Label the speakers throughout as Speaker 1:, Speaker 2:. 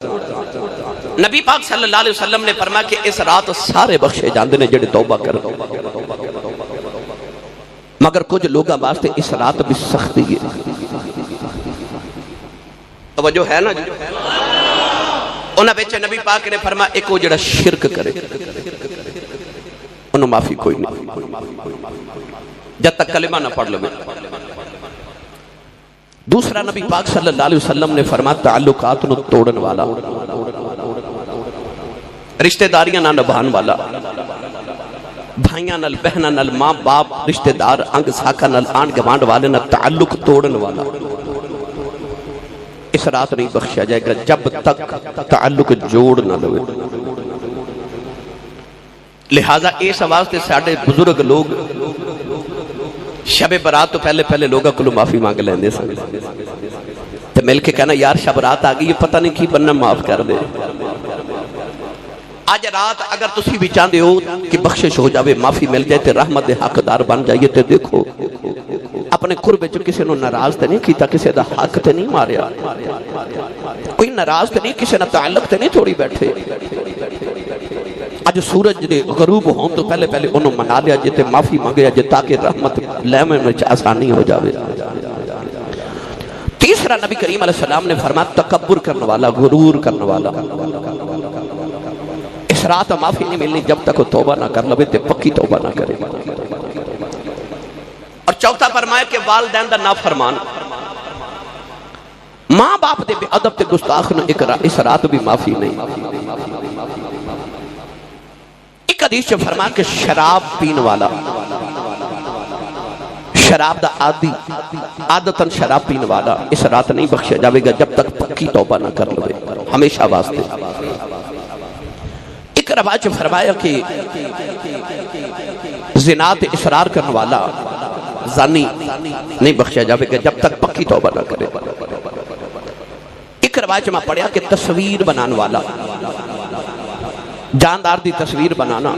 Speaker 1: نبی پاک صلی اللہ علیہ وسلم نے فرمایا کہ اس رات سارے بخشے جاندے نے جڑے توبہ کر مگر کچھ لوگاں واسطے اس رات بھی سختی ہے. توجہ ہے نا جی؟ انہاں وچ نبی پاک نے فرمایا ایک وہ جڑا شرک کرے انہوں معافی کوئی نہیں جب تک کلمہ نہ پڑھ لو. دوسرا نبی پاک صلی اللہ علیہ وسلم نے فرمایا تعلقات نو توڑن والا، رشتہ داریاں نہ نبھان والا، بھائیاں نال بہناں نال ماں باپ رشتہ دار انگ ساکھا نال آن گوانڈ والے نہ تعلق توڑن والا اس رات نہیں بخشا جائے گا جب تک تعلق جوڑ نہ لوے. لہٰذا اس واسطے ساڈے بزرگ لوگ شب برات تو پہلے لوگوں کو معافی مانگ لیندے سن تے مل کے کہنا یار شب رات آ گئی یہ پتہ نہیں کی بننا معاف کر دے. آج رات اگر تسی بھی چاہتے ہو کہ بخشش ہو جاوے معافی مل جائے تے رحمت دے حقدار بن جائیے تے دیکھو اپنے قربے جو کسی نے ناراض تے نہیں کیتا، کسی دا حق تے نہیں ماریا، کوئی ناراض تے نہیں، کسی نے تعلق تے نہیں توڑی بیٹھے. آج سورج دے غروب ہون تو پہلے انہوں منا لیا جے تے معافی مانگیا جے تاکہ رحمت لیمے میں آسانی ہو جاوے. تیسرا نبی کریم علیہ السلام نے فرمایا تکبر کرنے والا، غرور کرنے والا اس رات معافی نہیں ملنی جب تک وہ توبہ نہ کر لوے تے پکی توبہ نہ کرے. اور چوتھا فرمایا کہ والدین دا نافرمان، ماں باپ دے بے ادب تے گستاخ نو اس رات بھی معافی نہیں. ایک حدیث سے فرمایا کہ شراب پین والا، شراب دا عادی، عادتاً شراب پین والا اس رات نہیں بخشا جاوے گا جب تک پکی توبہ نہ کر لوے ہمیشہ واسطے. ایک روایت سے فرمایا کہ زنا تے اصرار کرنے والا زانی نہیں بخشا جاوے گا جب تک پکی توبہ نہ کرے. ایک روایت میں پڑھیا کہ تصویر بنانے والا، جاندار دی تصویر بنانا.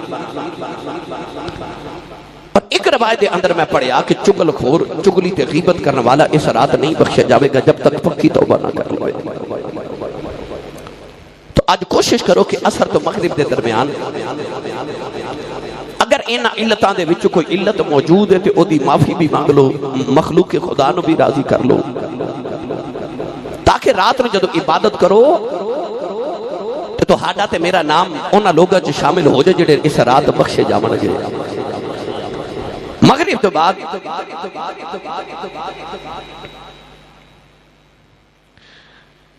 Speaker 1: اور ایک روایت اندر میں پڑھیا کہ چگل خور، چگلی تے غیبت کرنے والا اس رات نہیں بخشا جاوے گا جب تک پکی توبہ نہ کر لوے. تو آج کوشش کرو کہ عصر تو مغرب دے درمیان اگر ان علتاں دے وچ کوئی علت موجود ہے تو او دی معافی بھی مانگ لو، مخلوق خدا نو بھی راضی کر لو تاکہ رات میں جدو عبادت کرو تو ہاڈا تے میرا نام انہاں لوگاں چ شامل ہو جائے جڑے اس رات بخشے جاون گے. مغرب تو بعد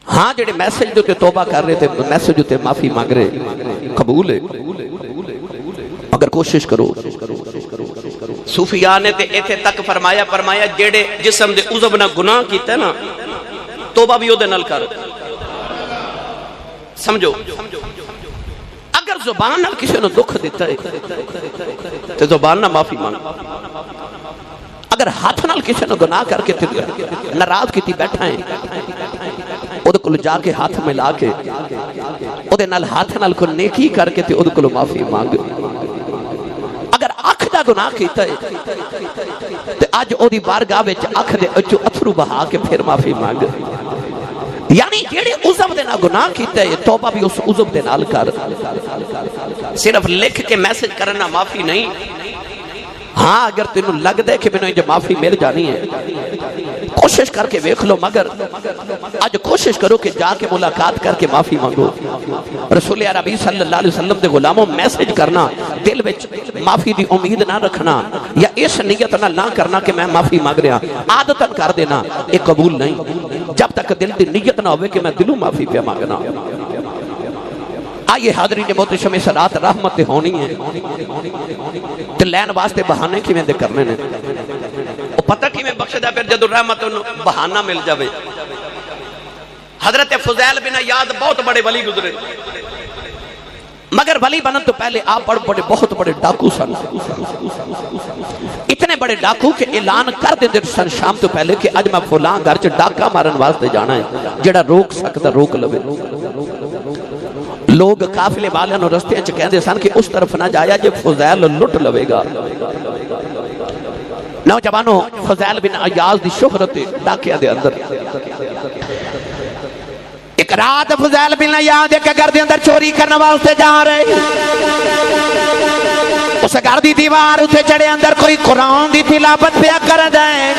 Speaker 1: ہاں جڑے میسج دے توبہ کر رہے تھے، میسج تے معافی مانگ رہے قبول ہے مگر کوشش کرو. صوفیاء نے تے ایتھے تک فرمایا جڑے جسم دے عضو نہ گناہ کیتا نا توبہ بھی او دے نال کر. سمجھو اگر زبان نال کسی نے دکھ دیتا ہے تو زبان نہ معافی مانگ. اگر ہاتھ نال کسی نے گناہ کر کے ناراض کیتی بیٹھا ہے او دے کول جا کے ہاتھ میں لا کے او دے نال ہاتھ نال کو نیکی کر کے تے او دے کول معافی مانگ. اگر اکھ دا گناہ کیتا ہے تے اج او دی بارگاہ وچ اکھ دے اچو اتھرو بہا کے پھر معافی مانگ. یعنی جیڑے عضو دے نال گناہ کیتا ہے توبہ بھی اس عضو دے نال کر. صرف لکھ کے میسج کرنا معافی نہیں. ہاں اگر تینوں لگ دے کہ میں نے معافی مل جانی ہے کوشش کر کے ویکھ لو مگر آج کوشش کرو کہ جا کے ملاقات کر کے معافی مانگو. رسول عربی صلی اللہ علیہ وسلم دے غلاموں میسج کرنا دل وچ معافی دی امید نہ رکھنا یا اس نیت نہ کرنا کہ میں معافی مانگ رہا عادتاً کر دینا یہ قبول نہیں جب تک دل دی نیت نہ ہوئے کہ میں دلوں معافی پہ مانگنا. آئیے حاضرین محترم اس رات رحمت ہونی ہے تو لین واسطے بہانے کی میں دے کرنے نے وہ پتہ کی میں بخش دیا پھر جدو رحمت بہانہ مل جاوے. حضرت فضیل بن عیاض بہت بڑے ولی گزرے مگر ولی بنن تو پہلے آپ بہت بڑے ڈاکو سن. اتنے بڑے ڈاکو کہ اعلان کر دے سن شام تو پہلے کہ اج میں فلاں گھر چ ڈاکا مارن واسطے جانا ہے جڑا روک سکتا روک لوے. لوگ قافلے والے نو رستے چ کہندے سن کہ اس طرف نہ جایا جے فضیل لٹ لوے گا. نوجوانوں فضیل بن عیاض دی شہرت ڈاکیاں دے اندر ایک رات فضیل بن عیاض کے گھر دے اندر چوری کرنے واسطے جا رہے، اس گھر دی دیوار اتنے چڑھے اندر کوئی قرآن دی تلاوت پیا کر دے،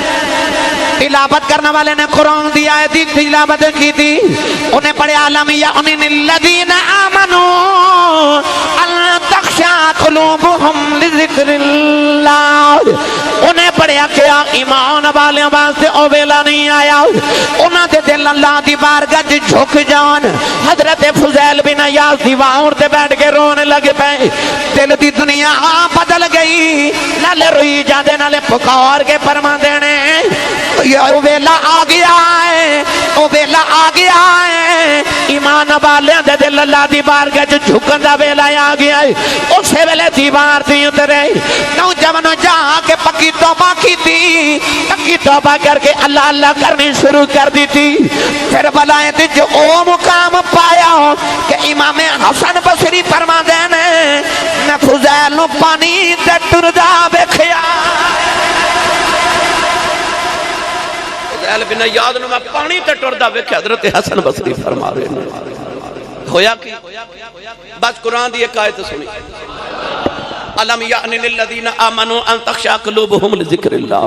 Speaker 1: تلاوت کرنے والے نے قرآن دی آیت دی تلاوت کی تھی، انہیں پڑھے عالم یعن الذین آمنوا ان تخشع قلوبہم لذکر اللہ، انہیں پڑھیا کیا ایمان والے واسطے او ویلا نہیں آیا، انہاں دے دل اللہ دی بارگاہ جھک جان۔ حضرت فضیل بن عیاض دیوار تے بیٹھ کے رونے لگ پے، دل دی دنیا بدل گئی، نالے روئی جاندے نالے پکار کے فرما دینے او ویلا آ گیا ہے، او ویلا آ گیا ہے، ایمان والے دے دل اللہ دی بارگاہ جھکن دا ویلا آ گیا ہے۔ اسے ویلے دیوار دی اترے نوجوان جا کے پکی توبہ کی تھی، پکی توبہ کر کے اللہ اللہ کرنی شروع کر دی تھی، پھر بلائیں تھی جو او مقام پایا کہ امام حسن بصری فرما دینے میں فضیل نو پانی تے ٹردا ویکھیا، فضیل بن عیاض نو میں پانی تے ٹردا ویکھیا۔ حضرت حسن بصری فرما رہے ہیں ہویا کی بس قرآن دی ایک آیت سنی، الم یعن للذین آمنوا ان تخشع قلوبہم لذکر اللہ،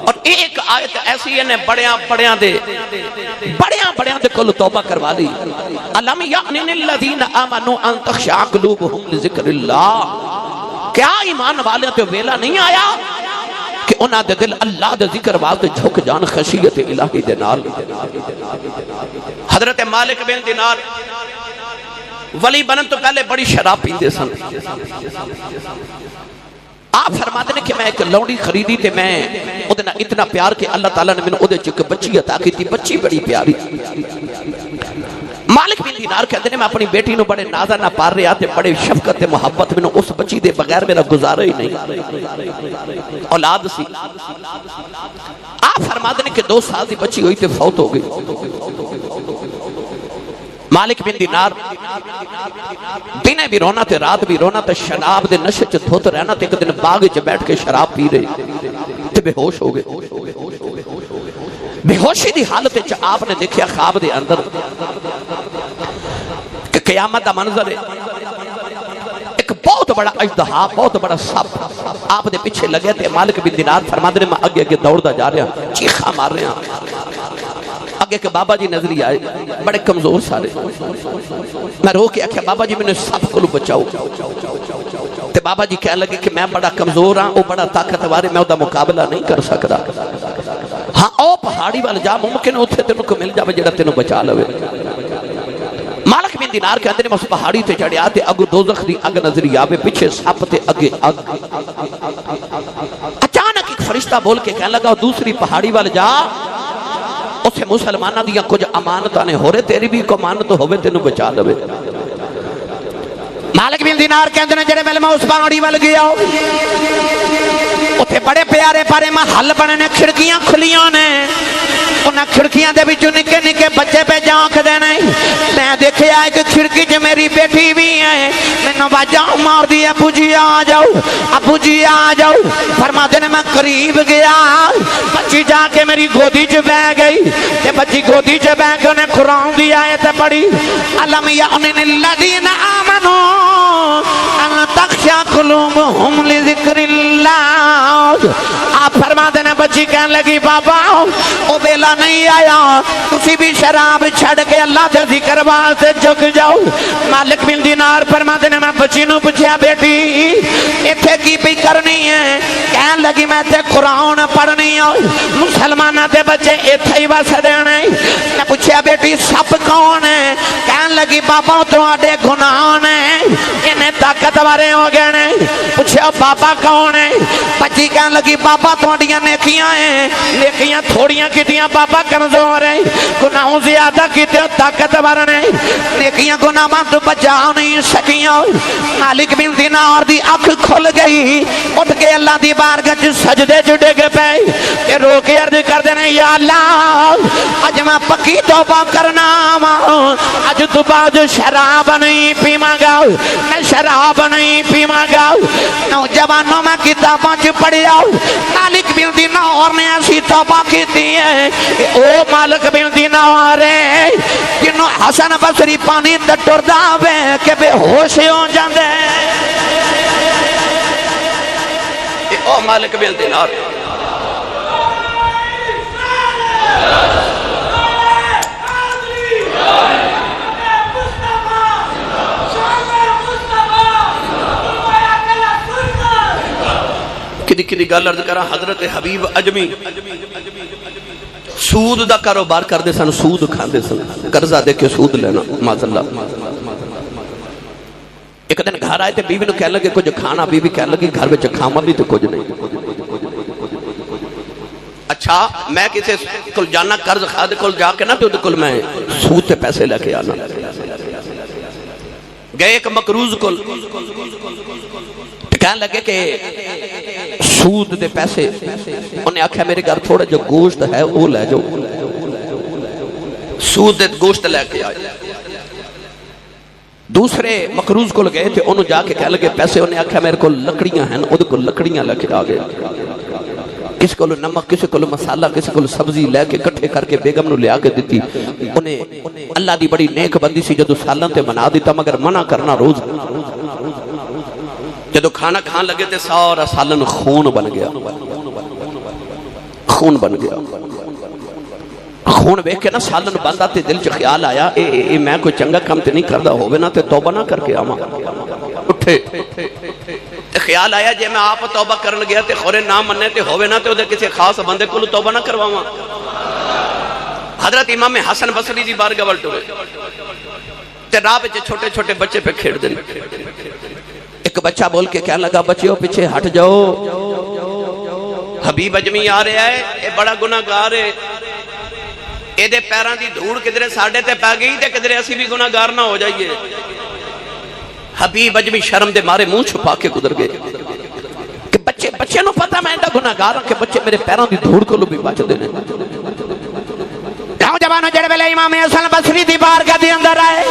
Speaker 1: اور ایک آیت ایسی ہے بڑیاں بڑیاں دے کل توبہ کروا لی، الم یعن للذین آمنوا ان تخشع قلوبہم لذکر اللہ، کیا ایمان والے تے ویلا نہیں آیا کہ انہاں دے دل اللہ دے ذکر واسطے جھک جان خشیت الہی دے نال۔ حضرت مالک بن دینار ولی بنن تو پہلے بڑی شراب پیندے سن، آپ فرماتے ہیں کہ میں ایک لونڈی خریدی تے میں ادھنا اتنا پیار کہ اللہ تعالیٰ نے میں ادھے چک بچی عطا کی تھی، بچی بڑی پیاری۔ مالک بن دینار کہتے ہیں میں اپنی بیٹی نو بڑے نازہ نہ پار رہا تے بڑے شفقت تے محبت میں اس بچی دے بغیر میرا گزارا ہی نہیں، اولاد سی۔ آپ فرماتے ہیں کہ 2 سال دی بچی ہوئی تے فوت ہو گئی۔ مالک بن دینار دن بھی رونا تے رات بھی رونا تے شراب دے نشے چ دھوت رہنا تے ایک دن باغ چ بیٹھ کے شراب پی رہے تے بے ہوش ہو گئے۔ بے ہوشی دی حالت چ آپ نے دیکھیا خواب دے اندر کہ قیامت دا منظر ہے، ایک بہت بڑا اژدہا، بہت بڑا سپ آپ دے پیچھے لگے تے مالک بن دینار فرماندے نے میں اگے اگے دوڑدا جا رہا، چیخا مار رہا، اگے کہ بابا جی نظری آئے بڑے کمزور سارے، میں رو کے آکھیا بابا جی میں نے سب کو بچاؤ، تے بابا جی کہہ لگے کہ میں بڑا کمزور ہاں، وہ بڑا طاقتور ہے، میں دا مقابلہ نہیں کر سکتا، ہاں او پہاڑی وال جا، ممکن اتھے تینوں کو مل جاوے جڑا تینوں بچا لوے۔ مالک بن دینار کہتے ہیں میں اس پہاڑی تے چڑھیا تے اگو دوزخ دی اگ نظری آوے، پیچھے سپ تے اگے اگ۔ اچانک ایک فرشتہ بول کے کہنے لگا دوسری پہاڑی وال جا، اسے مسلمانہ دیا کچھ امانتانے ہو رہے، تیری بھی کو امانت ہوئے تینوں بچا لوے۔ مالک بن دینار کہتے ہیں جڑے میں اس پہاڑی وال گیا اتھے بڑے پیارے پارے محل بننے، کھڑکیاں کھلیاں نے، انہاں کھڑکیاں دے بھی جو نکے نکے بچے پہ جانکھ دینے، میں دیکھے آئے کہ کھڑکی جو میری بیٹھی بھی ہے، میں نواجہ مار دی ابو جی آ جاؤ، ابو جی آ جاؤ، فرما دینے میں قریب گیا، بچی جا کے میری گودی جو بہ گئی، تے بچی گودی جو بہ کے انہیں قرآن دی آیت پڑھی، الم یعن للذین آمنوا ان تخشع قلوبہم لذکر اللہ۔ آپ فرما دینے بچی کہنے لگی بابا او بیلا نہیں آیا، تسی بھی شراب چھڑ کے اللہ سے ذکر واسطے جھک جاؤ۔ مالک بن دینار فرما دینے میں بچی نو پوچھیا بیٹی ایتھے کی پی کرنی ہے؟ کہنے لگی میں تے قرآن پڑھنی ہے، مسلمانہ تے بچے ایتھے ہی بس دینے۔ میں پوچھیا بیٹی سب کون ہے؟ کہنے لگی بابا تو آڈے گناہ ہیں، انہیں طاقتورے ہو گئے نے۔ پوچھیا بابا کون ہے؟ بچی کہنے لگی بابا تھوڑیاں نیکیاں ہیں، نیکیاں تھوڑیاں کیتیاں بابا کمزور ہیں، گناہوں زیادہ کیتے طاقتور نے، نیکیاں گناہ ماں تو بچا نہیں سکیاں۔ مالک بن دینار دی آنکھ کھل گئی، اٹھ کے اللہ دی بارگاہ سجدے چڑے گے پہ کہ رو کے عرض کر دینے یا اللہ اج میں پکی توبہ کرنا، اج تو بعد شراب نہیں پیواں گا، میں شراب نہیں پیواں گا۔ نوجوانوں میں کتاباں چ پڑھیا مالک بن دینار نے ایسی توبہ کیتی ہے، او مالک بن دینار ہے جنوں حسن بصری پانی تے ٹردا وے کہ بے ہوش ہو جاندے، او مالک بن دینار۔ کدی گل عرض کرا، حضرت حبیب اجمی سود دا کاروبار کردے سن، سود کھاندے سن، قرضہ دے کے سود لینا معاذ اللہ۔ ایک دن گھر آئے تے بیوی نو کہنے لگے کچھ کھانا، بیوی کہنے لگی گھر وچ کھاواں بھی تے کچھ نہیں۔ اچھا میں کسی کول جانا قرض خواہ دے کول جا کے نا تے اودے کول میں سود تے پیسے لے کے آنا۔ گئے ایک مقروض کول، کہنے لگے کہ سود دے پیسے، انہیں آکھا میرے گھر تھوڑا جو گوشت ہے وہ لے جو، سود دے گوشت لے کے آئے۔ دوسرے مقروض کو گئے تھے، انہوں جا کے کہنے لگے پیسے، انہیں آکھا میرے کو لکڑیاں ہیں، انہوں کو لکڑیاں لے کے آگئے، کسی کو نمک، کسی کو مسالہ، کسی کو سبزی لے کے کٹھے کر کے بیگم نو لے آگے دیتی۔ انہیں اللہ دی بڑی نیک بندی سی جدو سالن تے منا دیتا، مگر منع کرنا روز۔ جدو کھانا کھان لگے تے سارا سالن خون بن گیا، خون بن گیا۔ خون بیک کے نا سالن بندہ تے دل چ خیال آیا اے میں کوئی چنگا کام تے نہیں کردہ ہوئے نا تے توبہ نہ کر کے آما۔ اٹھے تے خیال آیا جے میں آپ توبہ کرن گیا تے خورے نہ مننے تے ہوئے نا تے ادھے کسی خاص بندے کو توبہ نہ کرواما۔ حضرت امام حسن بصری دی بارگاہ ول ٹرے تے راہ وچ چھوٹے چھوٹے بچے پہ کھیڑ دے۔ ایک بچہ بول کے کہنے لگا بچیو پیچھے ہٹ جاؤ، حبیب اجمی آ رہا ہے، اے بڑا گناہگار ہے، اے دے پیران دی دھوڑ کدھرے ساڑھے تے پہ گئی تے کدھرے اسی بھی گناہگار نہ ہو جائیے۔ حبیب اجمی شرم دے مارے منہ چھپا کے گزر گئے کہ بچے نو پتہ میں ایڈا گناہگار ہوں کہ بچے میرے پیران دی دھوڑ کو لو بھی بچ دینے۔ نوجوانوں جڑے ویلے امام حسن بصری دی بارگاہ دے اندر آئے،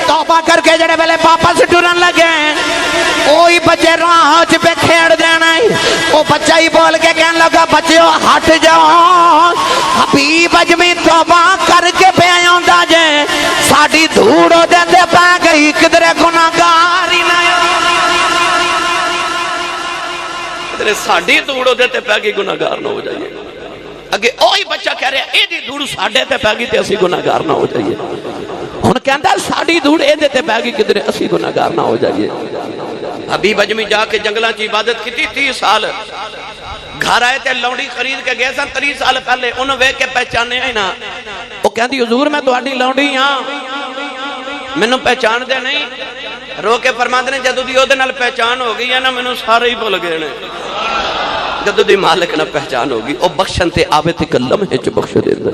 Speaker 1: توبہ کر کے جڑے ویلے واپس ٹرن لگے، کوئی بچے راہ چ پہ کھیڑ دینا ہے، وہ بچہ ہی بول کے کہنے لگا بچیو ہٹ جاؤ، حبیب اجمی توبہ کر کے پہ آئندہ جے ساڑی دھوڑو دیتے پہ گئی، کدھرے گناہگار ہی نہ کدھرے ساڑی دھوڑو دیتے پہ گئی گناہگار نہ ہو جائیے۔ اگے اوہی بچہ کہہ رہے ہیں اے دی دھوڑ ساڑھے تے پہ گئی تے اسی گناہگار نہ ہو جائیے۔ ہن کہندہ ساڑی دھوڑ اے دیتے پہ گئی کدھرے اسی گناہگار نہ ہو جائیے۔ حبیب اجمی جا کے جنگلہ کی عبادت کی تھی 30 سال، گھر آئے تھے لونڈی خرید کے گئے سن 30 سال پہلے، انہوں وے کے پہچانے ہیں نا، وہ کہندی حضور میں تو آڈی لونڈی ہاں، میں نو پہچان دے نہیں، رو کے فرماندے نے جدو دی او دے نال پہچان ہو گئی ہے نا، میں نو سارے ہی بھول گئے نے، جدو دی مالک نہ پہچان ہوگی، او بخشن تے آوے تے کلم ہے چو بخش دے دے،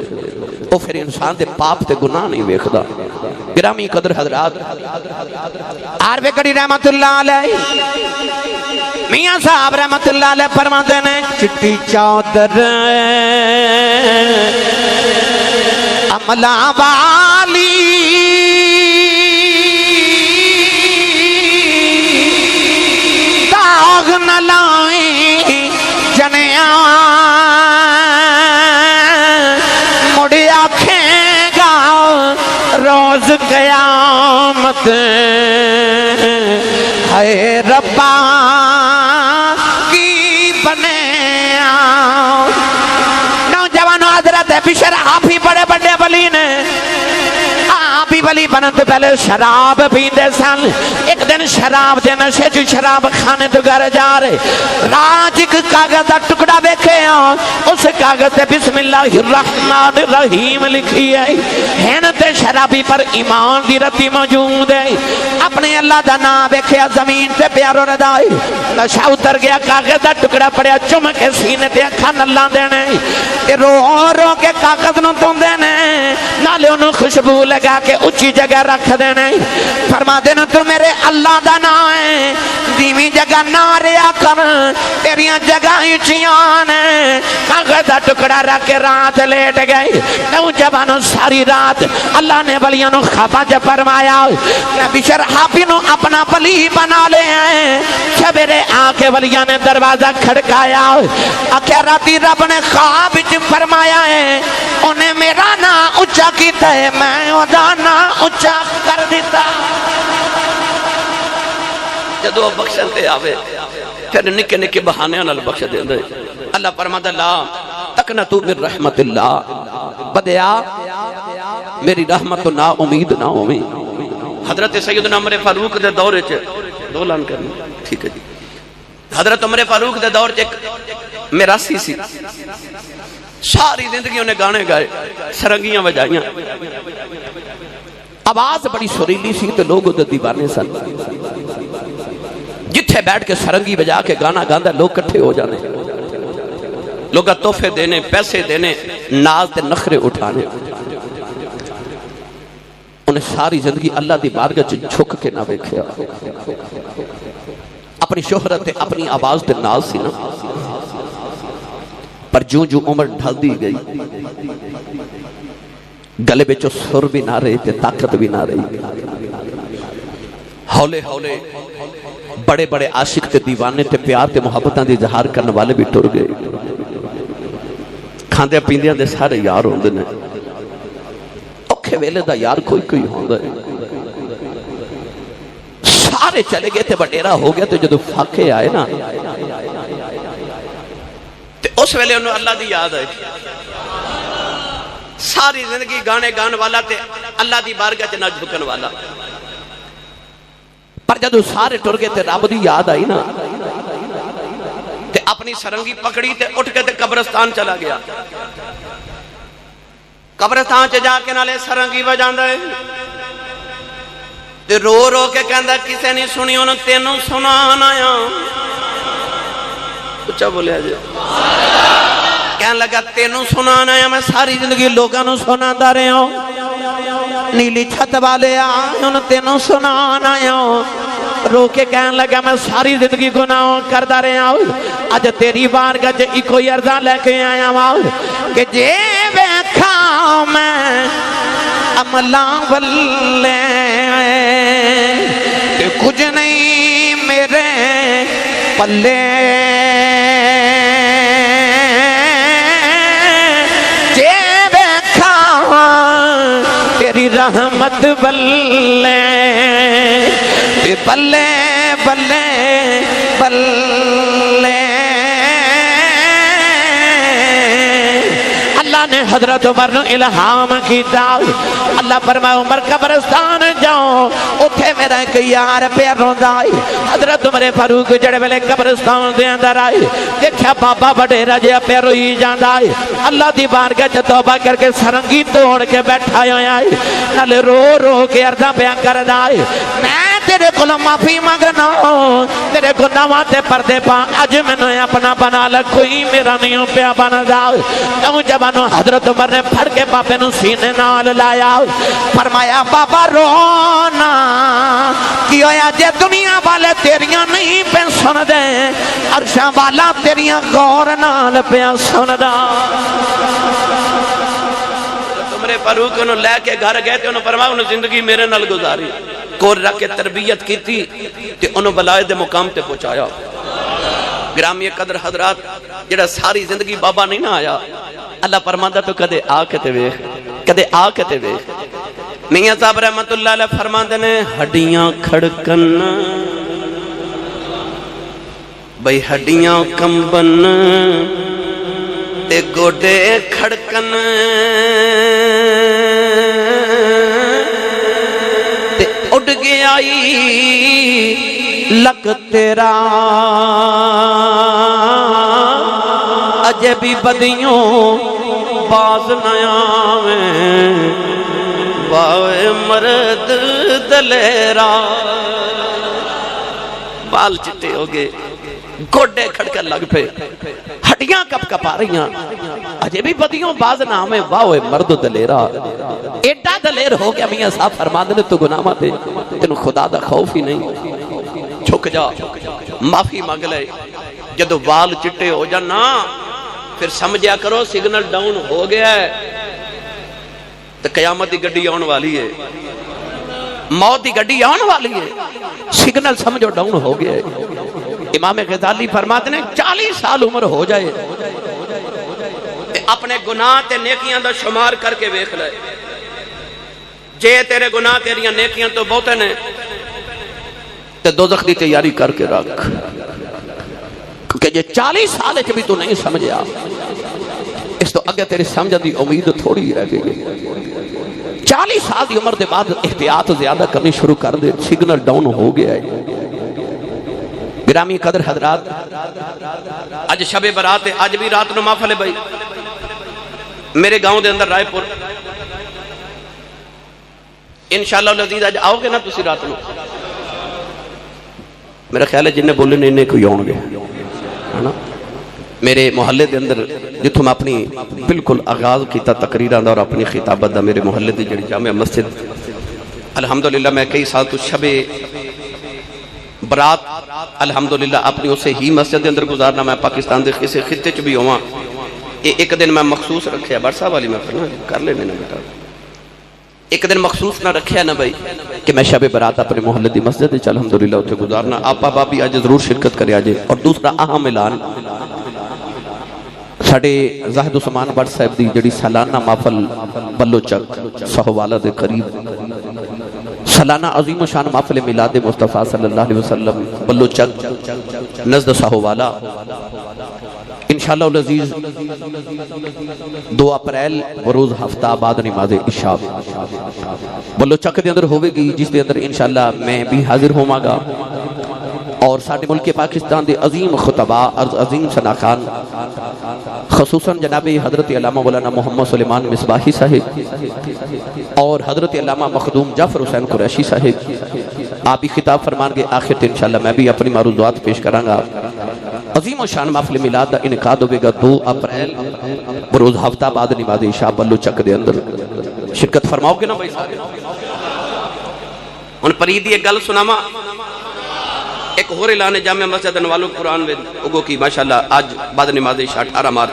Speaker 1: او پھر انسان دے پاپ تے گناہ نہیں ویکھدا۔ گرامی قدر حضرات، عارف کڑی رحمت اللہ علیہ میاں صاحب رحمت اللہ علیہ فرماتے ہیں چٹی چادر عملہ والی داغ نہ لائیں جنیاں مڑی آنکھیں گا روز قیامت ہے ربا کی بنے نوجوانوں حضرت بشر آپ ہی بڑے بڑے ولی نے، آپ ہی ولی بنن تو پہلے شراب پیندے سن۔ ایک دن شراب دے نشے جو شراب کھانے تو گھر جا رہے، راج ایک کاغذ دا ٹکڑا دیکھے ہاں، اس کاغذ تے بسم اللہ الرحمن الرحیم لکھی ہے، ہن تے شرابی پر ایمان دی رتی موجود ہے، اپنے اللہ دا نام دیکھے زمین تے پیارو ردائی، نشہ اتر گیا، کاغذ دا ٹکڑا پڑیا، چم کے سینے تے اکھان اللہ دینے، رو رو کے کاغذ نو تم دینے، نالے انہوں خوشبو لگا کے اچھی جگہ رکھ دینے، فرما دینا تو میرے اللہ دا نام ہے، دیوی جگہ نہ ریا کر، تیریاں جگہ اچھیان ہے، کاغذ دا ٹکڑا رکھ کے رات لیٹ گئی، نوجوانوں ساری رات اللہ اللہ نے ولیاں نو خواباں چ فرمایا کہ بشر حافی نو اپنا ولی بنا لے ہیں سویرے آ کے ولیاں نے دروازہ کھڑکایا آخیا راتی رب نے خواب وچ فرمایا ہے انہیں میرا نام اونچا کیتا ہے میں ادا نام اونچا کر دیتا جدو بخشن تے آوے پھر نکے نکے بہانے نال بخش دیندے اللہ فرماتا لا تقنطوا من رحمت اللہ بدیا میری رحمت نا امید نا امید حضرت سیدنا عمر فاروق دے دور وچ دو اعلان کرنا ٹھیک ہے جی حضرت عمر فاروق دے دور وچ ایک میراثی سی ساری زندگی انہیں گانے گائے سرنگیاں بجائیاں آواز بڑی سریلی سی تو لوگ ادھر دیوانے سن جتھے بیٹھ کے سرنگی بجا کے گانا گاندہ لوگ کٹھے ہو جانے لوگ تحفے دینے پیسے دینے ناز تے نخرے اٹھانے انہیں ساری زندگی اللہ دی بارگاہ جھک کے نہ بیکھیا اپنی شہرت اپنی آواز تے ناز سی نا پر جو عمر ڈھل دی گئی گلے بچو سر بھی نہ رہی تے طاقت بھی نہ رہی ہولے ہولے بڑے بڑے عاشق تے دیوانے تے پیار تے محبتاں دی اظہار کرنے والے بھی ٹر گئے کھاندے پیندیاں دے سارے یار ہوندے نے اوکھے ویلے دا یار کوئی کوئی ہوندا ہے سارے چلے گئے تے بٹیرا ہو گیا تو جدو فاقے آئے نا تے اس ویلے انہوں اللہ دی یاد آئے ساری زندگی گانے گان والا تے اللہ دی بارگاہ تے نہ جھکن والا پر جدو سارے ٹر گئے تے رب دی یاد آئی نا تے اپنی سرنگی پکڑی تے اٹھ کے تے قبرستان چلا گیا قبرستان چ جا کے نالے سرنگی بجاندا ہے تے رو رو کے کہندا کسے نہیں سنی انہوں تینوں سنانا آیا اچھا بولیا جی کہنے لگا تینوں سنانا آیا میں ساری زندگی لوگاں سنا دا رہے ہوں نیلی چھت والے آئے تینوں سنانا آیا رو کے کہنے لگا میں ساری زندگی گناہوں کردہ رہے ہوں آج تیری بارگاہ جے ایکو عرضہ لے کے آیا ہوں کہ جے بیکھا میں عملہ والے کہ کچھ نہیں میرے پلے تیری رحمت بلے بلے بلے بلے اللہ نے حضرت عمر نے الہام کیتا اللہ فرمائے عمر قبرستان جاؤ اتھے میرا ایک یار پیر روندا آئی حضرت عمر فاروق جڑے ویلے قبرستان دے اندر آئی دیکھا بابا بڑے رجے پیر روئی جاندا آئی اللہ دی بارگاہ چ توبہ کر کے سرنگی توڑ کے بیٹھا آئی نالے رو رو کے عرضاں بیان کردا آئی میں تیرے کو معافی مانگنا تیرے گناہاں تے پردے پا اج مینوں اپنا بنا لے کوئی میرا نہیں پیا بنا دا کیوں جوانو حضرت عمر نے پھڑ کے بابے نو سینے نال لایا فرمایا بابا رونا کی ہویا جے دنیا والے تیریاں نہیں پہ سن دے عرشاں والا تیریاں غور نال پہ سن دا عمر فاروق انہوں لے کے گھر گئے تھے انہوں فرمایا انہوں زندگی میرے نال گزاری کور رکھ کے تربیت کی تھی تے انہوں بلائے دے مقام تے پہنچایا گرامی قدر حضرات جڑا ساری زندگی بابا نہیں نہ آیا اللہ فرماندا تو کدے آ کے تے ویکھ کدے آ کے تے ویکھ میاں صاحب رحمت اللہ علیہ فرماندے نے ہڈیاں کھڑکن بھئی ہڈیاں کمبن تے گوڈے کھڑکن تے اڑ گیا لگ تیرا عجبی بدیوں باز نیاویں باوے مرد دلیرا بال چٹے ہو گئے گوڑے کھڑکر لگ پہ ہڈیاں کپ کپ آ رہی ہیں عجبی بدیوں باز نامیں باوے مرد دلیرا ایڈا دلیر ہو گیا میاں صاحب فرماندے تو گناہ ماتے تینوں خدا دا خوف ہی نہیں چھک جا معافی مانگ لے جدو بال چٹے ہو جانا پھر سمجھیا کرو سگنل ڈاؤن ہو گیا ہے تو قیامت دی گڈی آن والی ہے، موت دی گڈی آن والی ہے، سگنل سمجھو ڈاؤن ہو گیا ہے۔ امام غزالی فرماتے ہیں 40 سال عمر ہو جائے اپنے گناہ تے نیکیاں دا شمار کر کے ویکھ لے، جے تیرے گناہ تیریاں نیکیاں تو بہتے نے تے دوزخ دی تیاری کر کے رکھ، کیونکہ جے 40 سال بھی تو نہیں سمجھا اس تو اگے تیرے سمجھ دی امید تھوڑی رہ گئی۔ 40 سال دی عمر دے بعد احتیاط زیادہ کرنی شروع کر دے، سگنل ڈاؤن ہو گیا ہے۔ گرامی قدر حضرات، آج شب برات ہے، آج بھی رات نو محفل ہے بھائی، میرے گاؤں دے اندر رائے پور، انشاءاللہ العزیز آج آؤ گے نا تسی رات نو؟ میرا خیال ہے جن نے بولے نے انہیں کوئی آؤں گے، میرے محلے دے اندر جتوں میں اپنی بالکل آغاز کیتا تقریران دا اور اپنی خطابت دا، میرے محلے دی جڑی جامع مسجد الحمدللہ میں کئی سال تو شب برات الحمدللہ اپنی اسے ہی مسجد دے اندر گزارنا، میں پاکستان دے کسی خطے چ بھی ہوا، ایک دن میں مخصوص رکھیا بار صاحب والی میں پڑھنا کر لے میں بیٹا، ایک دن مخصوص نہ رکھیا نہ بھائی کہ میں شب برات اپنے محلے دی مسجد وچ الحمدللہ اتنے گزارنا، آپ بھی آج ضرور شرکت کرے آجے۔ اور دوسرا اہم اعلان، ساڑھے زاہد عثمان بٹ صاحب دی جڑی سالانہ محفل بلو چک سہوالہ دے قریب، سالانہ عظیم و شان محفل میلاد مصطفیٰ صلی اللہ علیہ وسلم بلو چک نزد سہوالہ، انشاءاللہ العزیز 2 اپریل بروز ہفتہ بعد نماز عشاء بلو چک دے اندر ہوئے گی، جس دے اندر انشاءاللہ میں بھی حاضر ہوں گا، اور ساڑھے ملک پاکستان دے عظیم خطبہ، عظیم شناخان، خصوصاً جناب حضرت علامہ مولانا محمد سلیمان مصباحی صاحب اور حضرت علامہ مخدوم جعفر حسین قریشی صاحب آپ بھی خطاب فرمان گے، آخر تے انشاءاللہ میں بھی اپنی معروضات پیش کروں گا۔ عظیم و شان محفل میلاد دا انعقاد ہوئے گا 2 اپریل بروز ہفتہ بعد نماز عشاء بلو چک دے اندر، شرکت فرماؤ گے نا بھائی سارے؟ ان پریدی ایک گل سناما، ایک اور اعلان جامع مسجد انوالو قرآن میں اگو کی ماشاءاللہ آج بعد نماز عشاء 18 مارچ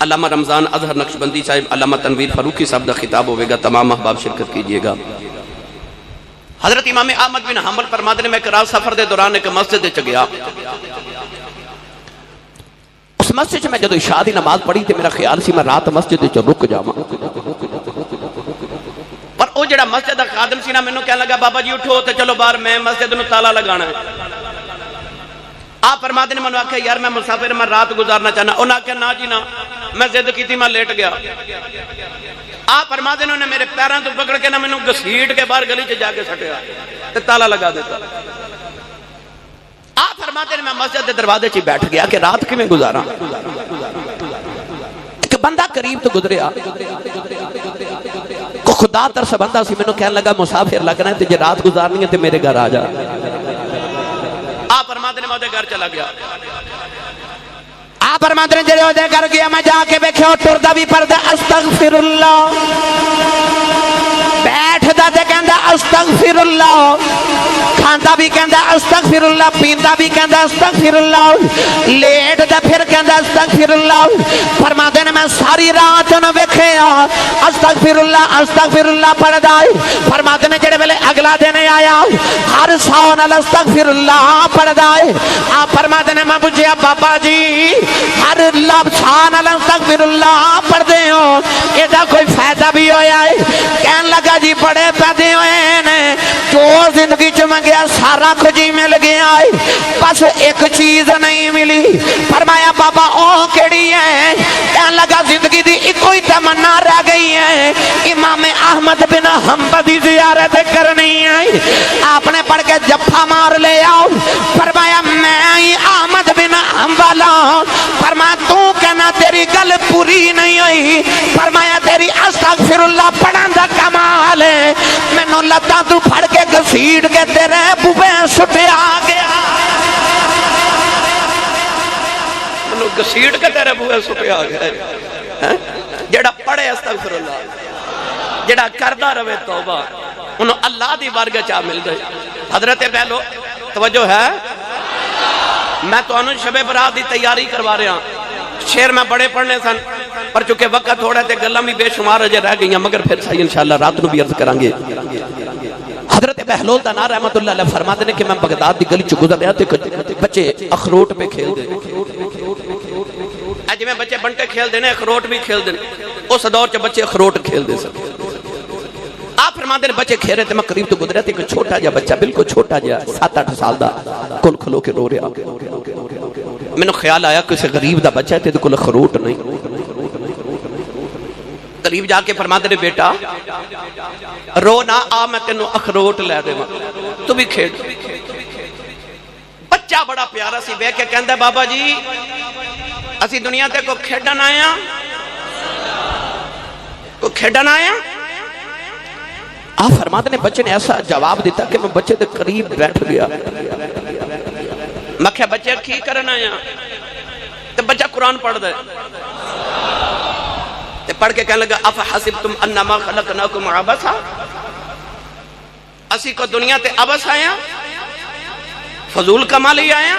Speaker 1: علامہ رمضان اظہر نقشبندی صاحب، علامہ تنویر فاروقی صاحب دا خطاب ہوئے گا، تمام احباب شرکت کیجئے گا۔ حضرت امام احمد بن حنبل فرماتے ہیں میں قرار سفر دے دوران ایک مسجد چ گیا، اس مسجد میں جدو عشاء دی نماز پڑھی تے میرا خیال سی میں رات مسجد چ رک جاواں، پر او جڑا مسجد دا خادم سی نا مینوں کہن لگا بابا جی اٹھو تے چلو باہر میں مسجد نو تالا لگانا ہے۔ آپ فرماتے ہیں میں نے آکھا یار میں مسافر میں رات گزارنا چاہنا، انہاں کہا نا جی نا، میں ضد کی تھی میں لیٹ گیا۔ آپ فرماتے ہیں میرے پیراں تو پکڑ کے نا میں نے گھسیٹ کے باہر گلی چ جا کے سٹیا تے تالا لگا دیتا۔ آپ فرماتے ہیں میں مسجد دے دروازے چ بیٹھ گیا کہ رات کیویں گزاراں۔ ایک بندہ قریب تو گزریا، کو خدا ترس بندہ سی، میں نے کہنے لگا مسافر لگنا ہے تے جے رات گزارنی ہے تے میرے گھر آ جا۔ آپ فرماتے ہیں میں دے گھر چلا گیا، آپ فرماتے ہیں جڑے دے گھر گیا میں جا کے ویکھیا ٹردا بھی پڑدا استغفر اللہ، بیٹھدا تے کہندا استغفر اللہ، کھاندا بھی کہندا استغفر اللہ، پیندا بھی کہندا استغفر اللہ، لیٹدا پھر کہندا استغفر اللہ۔ فرماتے ہیں میں ساری رات نو ویکھیا استغفر اللہ پڑھدا ہے۔ فرماتے ہیں جڑے ویلے اگلا دن آیا ہر سو نال استغفر اللہ پڑھدا ہے۔ آپ فرماتے ہیں میں پوچھیا بابا جی ہر لفظ نال استغفر اللہ پڑھدے ہو ایدا کوئی فائدہ بھی ہویا ہے؟ کہن لگا جی بڑے فائدے ہوئے نے، جو زندگی چ منگیا سارا کچھ ہی مل گیا ہے، بس ایک چیز نہیں ملی۔ فرمایا بابا او کیڑی ہے؟ کہن لگا زندگی دی ایک ہی تمنا رہ گئی ہے، امام احمد بن حنبل دی زیارت کرنی ہے۔ آپ نے پڑھ کے جفا مار لے آؤ، فرمایا میں ہی احمد بن حنبل ہوں۔ فرمایا تو کہنا تیری گل پوری نہیں ہوئی، فرمایا تیری استغفر اللہ پڑھن دا کمال ہے، مینوں لتاں تو پھڑ کے گھسیٹ کے تیرے بوبے سٹیا گیا، مینوں گھسیٹ کے تیرے بوبے سٹیا گیا۔ جڑا پڑھے استغفر اللہ، جڑا کردہ روے توبہ، انہوں اللہ دی بارگاہ چاہ مل گئے۔ حضرت پہلو توجہ ہے، میں تو انہوں شب برات دی تیاری کروا رہے ہیں، شیر میں بڑے پڑھنے سن، پر چونکہ وقت تھوڑا تے گلاں بھی بے شمار اجے رہ گئیاں مگر پھر صحیح انشاءاللہ رات نو بھی عرض کریں گے. حضرت بہلول دانا رحمت اللہ علیہ فرماتے ہیں کہ میں بغداد دی گلی چ گزر رہا تے بچے اخروٹ پہ کھیل دے. اج میں بچے بنٹے کھیل دے نے اخروٹ بھی کھیل دے. اس دور چ بچے اخروٹ کھیل دے سن. آپ فرماتے ہیں بچے کھیل رہے تھے میں قریب تو گزریا تے کہ چھوٹا جا بچہ بالکل چھوٹا جا 7-8 سال دا کل کھلو کے رو رہا. میں نے خیال آیا کہ اسے غریب دا بچہ ہے تے کل اخروٹ نہیں. قریب جا کے فرماتے ہیں بیٹا رو نہ آ میں تینوں اخروٹ لے دے تو بھی کھیل. بچہ بڑا پیارا سی بے کے کہندا بابا جی اسی دنیا تے کو کھیڈن آیا کو کھیڈن آیا. آپ فرماتے ہیں بچے نے ایسا جواب دیتا کہ میں بچے دے قریب بیٹھ گیا. میں کہا بچے کی کرنا آیا تو بچہ قرآن پڑھ دے تے پڑھ کے کہنے لگا افحسبتم انما خلقناکم عبثا اسی کو دنیا تے عبث آیا فضول کما لے آیا.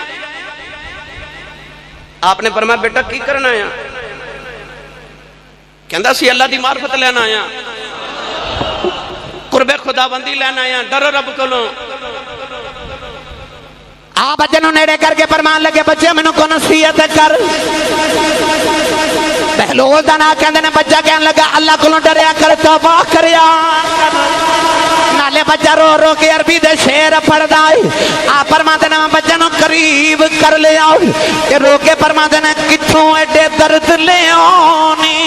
Speaker 1: آپ نے فرمایا بیٹا کی کرنا آیا کہندا سی اللہ دی معرفت لینا آیا قرب خدا بندی لینا آیا ڈر رب کولوں. آپ بچے نو نیڑے کر کے فرمان لگے بچے میں کو نصیحت کر. بہلول دا نا کہندے نے بچہ کہنے لگا اللہ کولوں ڈریا کر توبہ کریا. نالے بچہ رو رو کے عربی دے شعر پڑھدا ہے. آپ فرماتے نے بچے نو قریب کر لے آؤ کہ رو کے فرماتے نے کتھوں ایڈے درد لے آنی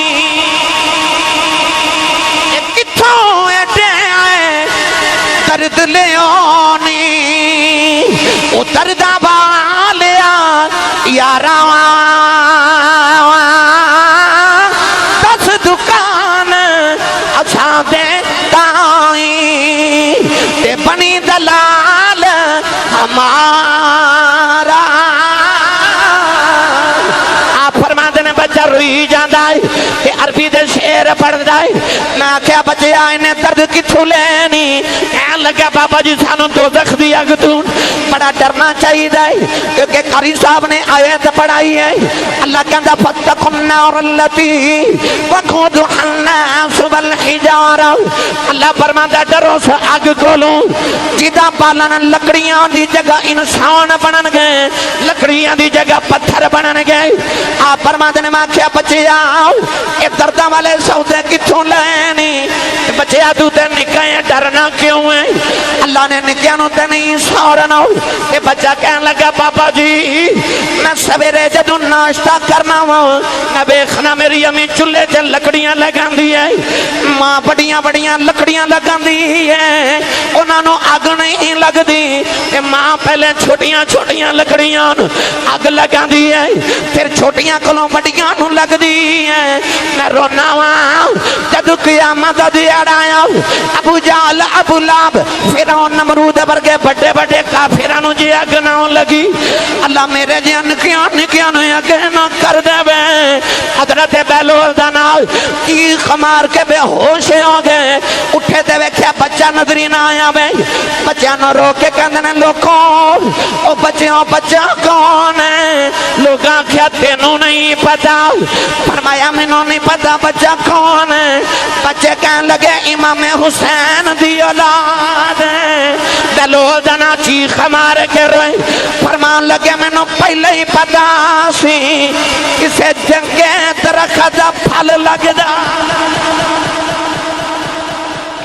Speaker 1: کتھوں ایڈے درد لے آنی او دردہ بالیا یاراں دس دکان اچھا دے تائیں تے بنی دلال ہمارا. آپ فرماتے نے بچہ روئی جاندہ ہے کہ عربی دے شعر پڑھ دائی. میں کیا بچے آئینے درد کتھو لینی کہنے لگا بابا جی سانو دوزخ دی اگ تو بڑا ڈرنا چاہیے دائی کیونکہ قاری صاحب نے آیت پڑھائی ہے. اللہ کہندہ فَاتَّقُوا النَّارَ الَّتِي وَقُودُهَا النَّاسُ وَالْحِجَارَةُ. اللہ فرماتا ڈرو سے اگ کھولوں جدا بالن لکڑیاں دی جگہ انسان بنن گئے لکڑیاں دی جگہ پتھر بنن گئے. آپ فرماتے نے ماں کیا بچے آؤ اے دردہ والے سودے کتھوں لینی بچے آدھو تے نکائیں ڈرنا کیوں ہے. اللہ نے نکیانوں تے نہیں سورنا. اے بچہ کہنے لگا بابا جی میں سویرے جدو ناشتہ کرنا ہوں میں بیخنا میری امی چلے تے لکڑیاں لگاں دی ہے ماں بڑیاں بڑیاں لکڑیاں لگاں دی ہے انہاں نو آگ نہیں لگ دی. ماں پہلے چھوٹیاں چھوٹیاں لکڑیاں آگ لگاں دی ہے پھر چھوٹیاں کلوں بڑیاں نو لگ دی ہے. میں رونا ہوں جدو قیامت دیڑ آیا ابو جال ابو لاب فرعون نمرود ورگے بڑے بڑے کافرانو جی اگ نہ لگی. اللہ میرے جی نکیاں نو اگ نہ کر دے وے. حضرت بہلول دا نال کی خمار کے بے ہوش ہو گئے اٹھے تے ویکھیا بچہ نظری نہ آیا وے. بچہ نو رو کے کہندے نے لوکوں او بچیوں بچہ کون ہے. لوگاں کیا تینوں نہیں پتا. فرمایا مینوں نہیں پتا بچہ کون ہے. بچے کہنے لگے امام حسین دی اولاد ہے. بہلول دا نا چیخ مار کے روئے فرمان لگے میں نو پہلے ہی پتا سی کسے جنگے درخت دا پھل لگ دا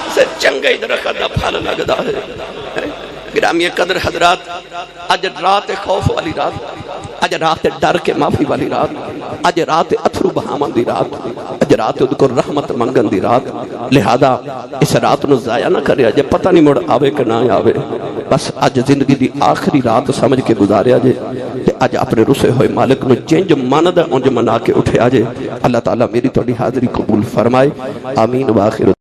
Speaker 1: کسے جنگے درخت دا پھل لگ دا ہے. گرامی قدر حضرات اج رات خوف والی رات اج رات ڈر کے معافی والی رات اج رات اتھرو بہامن دی رات اج رات کو رحمت منگن دی رات. لہذا اس رات نو ضائع نہ کرے اج پتہ نہیں مڑ آوے کہ نہ آوے. بس اج زندگی دی آخری رات سمجھ کے گزاریا جے تے اج اپنے رسے ہوئے مالک نو جنج ماند اونج منا کے اٹھیا جے. اللہ تعالیٰ میری تہاڈی حاضری قبول فرمائے. آمین. واخر